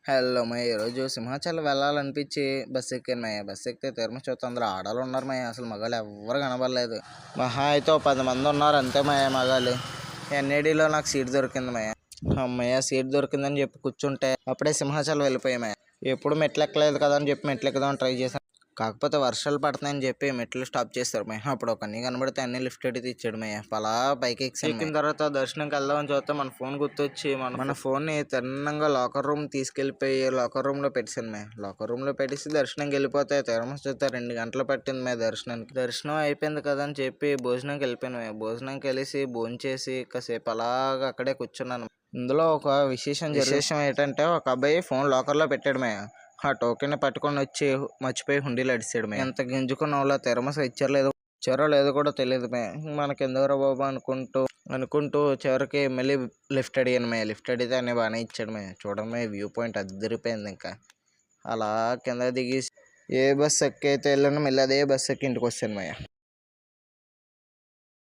Hello మయ్య, ఈరోజు Simhachalam వెళ్ళాలనిపించి bus ఎక్కాను మయ్య. Bus ఎక్కితే తిరుమల చూస్తే అందరూ ఆడవాళ్ళు ఉన్నారు మయ్య. అసలు మగాళ్ళు ఎవ్వరు కనబడలేదు. మహా అయితే 10 మంది ఉన్నారు అంతే మయ్య మగాళ్ళు. ఎన్ఏడిలో నాకు సీట్ దొరికింది మయ్య. అమ్మయ్య సీట్ దొరికిందని చెప్పి కూర్చుంటే అప్పుడే సింహాచలం వెళ్ళిపోయాయి మయ్య. ఎప్పుడు మెట్లు ఎక్కలేదు కదా అని చెప్పి మెట్లు ఎక్కుదామని ట్రై చేశాను. కాకపోతే వర్షాలు పడుతున్నాయని చెప్పి మెట్లు స్టాప్ చేస్తారు మయ్య. అప్పుడు ఒక అన్నీ కనబడితే అన్నీ లిఫ్ట్ అడిగి ఇచ్చాడు మయ్య. అలా పైకి ఎక్కిన తర్వాత దర్శనంకి వెళ్దామని చూస్తే మన ఫోన్ గుర్తొచ్చి మన ఫోన్ని తిన్నంగా లాకర్ రూమ్ తీసుకెళ్ళిపోయి లాకర్ రూమ్ లో పెట్టాను మయ్య. లాకర్ రూమ్ లో పెట్టేసి దర్శనంకి వెళ్ళిపోతే తిరుమల చూస్తే 2 గంటలు పట్టింది మయ్య దర్శనానికి. దర్శనం అయిపోయింది కదా అని చెప్పి భోజనంకి వెళ్ళిపోయాను మయ్య. భోజనంకి వెళ్ళేసి భోంచేసి కాసేపు అలాగా అక్కడే కూర్చున్నాను. ఇందులో ఒక విశేషం ఏంటంటే ఒక అబ్బాయి ఫోన్ లాకర్లో పెట్టాడు మయ్య. ఆ టోకెన్ పట్టుకొని వచ్చి మర్చిపోయి హుండీలో అడిసాడు మే. ఎంత గింజుకున్నావులో తిరుమల ఇచ్చారో లేదో కూడా తెలియదు మే. మనకి ఎందుకురా బాబు అనుకుంటూ చివరికి మళ్ళీ లిఫ్ట్ అడిగాను మే. లిఫ్ట్ అడిగితే అన్నీ బాగానే ఇచ్చాడు మే. చూడమే వ్యూ పాయింట్ అదిరిపోయింది. ఇంకా అలా కింద దిగి ఏ బస్సు ఎక్కైతే వెళ్ళానో మళ్ళీ అదే బస్సు ఎక్కి ఇంటికి వచ్చాను మయ్య.